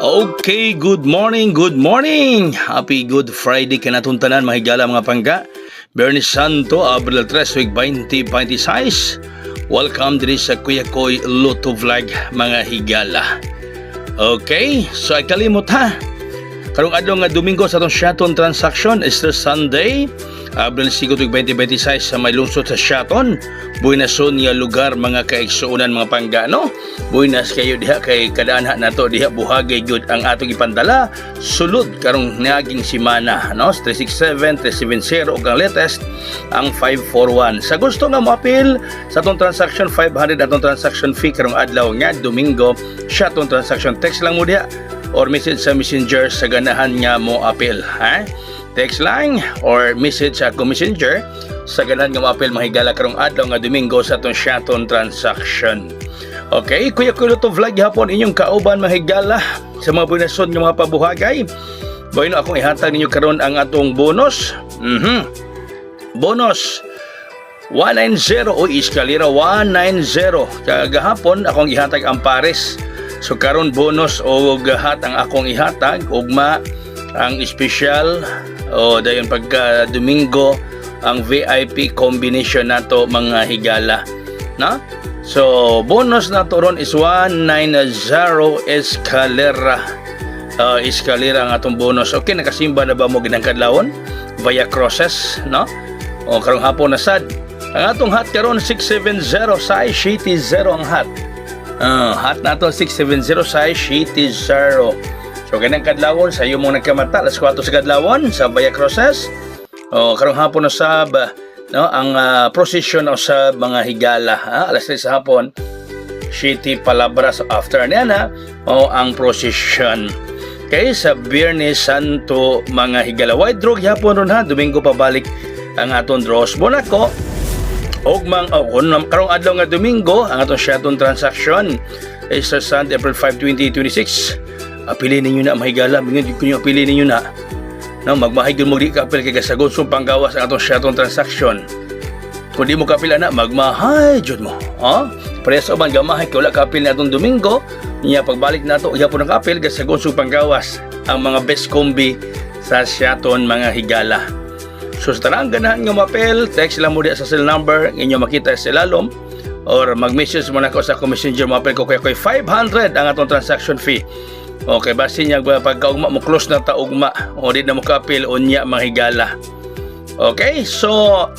Okay, good morning, good morning. Happy Good Friday kanatuntanan mahigala mga pangga. Bernie Santo, Abril 3, week 2026. Welcome diri sa Kuya Koy Luto Vlog mga higala. Okay, so ay kalimot ha. Karong adlaw nga Domingo sa atong Shaton transaction, Easter Sunday, Abril 5, 2026 sa may lungsod sa Shaton. Buenas nga lugar mga kaigsuunan mga panggano. Buenas kayo diha kay kadaan nato diha buhagay gyud ang atong ipandala sulod karong niaging semana no 367 370 ug ang latest ang 541. Sa gusto nga mo-appeal sa atong transaction 500 atong transaction fee karong adlaw nga Domingo, Shaton transaction, text lang mo diha or message sa Messenger sa ganahan nga mo appeal ha. Text lang or message sa Messenger sa ganahan nga mo appeal mahigala karong adlaw nga Domingo sa atong Shaton transaction. Okay, Kuya Koy Luto Vlog hapon inyong kauban mahigala sa mga bunason ng mga pabuhagay. Boyno akong ihatag ninyo karon ang atong bonus. Bonus 190 o eskalera 190. Kagahapon akong ihatag ang pares. So karon bonus o gahat ang akong ihatag ugma ang special o dayon pagka Domingo ang VIP combination nato mga higala, no? So bonus nato ron is 190 eskalera. Eskalera ang atong bonus. Okay, nakasimba na ba mo ginangkadlawon via crosses, no? O karong hapon na sad. Ang atong hat karon 670 size shitty 0 ang hat. Hat nato 670 size shitty 0. So ganang kadlawon sa iyo mong nagkamata alas 4 sa kadlawon sa via crosses. O karong hapon na sab no ang procession sa mga higala alas 3 sa hapon shitty palabras after niya o ang procession. Okay, sa Biyernes Santo mga higala wide draw hapon ron ha. Domingo pabalik ang aton draws bonako og karong adlaw nga Domingo ang atong Shaton transaction Easter Sunday April 5, 2026. Apili ninyo na mahigala mingon kunyo apili ninyo na no magmahigol mo di kapil kay kasagon sung panggawas ang atong Shaton transaction. Kung di mo kapil ana magmahay jud mo preso man gamahay kay wala kapil na atong Domingo niya pagbalik nato gyapon ang kapil kasagon sung panggawas ang mga best combi sa Shaton mga higala. So sa tanang ganahan nga mapel, text lang mo diya sa cell number inyo makita sa lalom or mag-message mo na ko sa Messenger mapel ko kay 500 ang atong transaction fee. Okay, basi niya pagkaugma mo close na ta ugma o di na mo kapil unya mga higala. Okay, so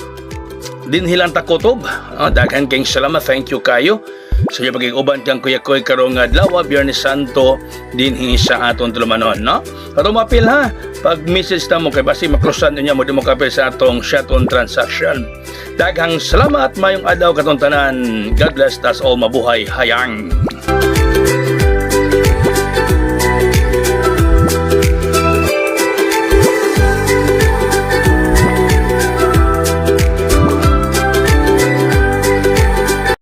dinhilang takotob. Daghan kayong salamat, thank you kayo sa iyo pagig-uban kang Kuya Koy karong adlaw Biyernes Santo dinhi sa aton tulumanon, no? Atong mapil ha, pag message ta mo kay basi maklosan niya mo di mo kapil sa atong Shaton transaction. Daghang salamat, mayong adlaw katong tanan. God bless us all, mabuhay hayang.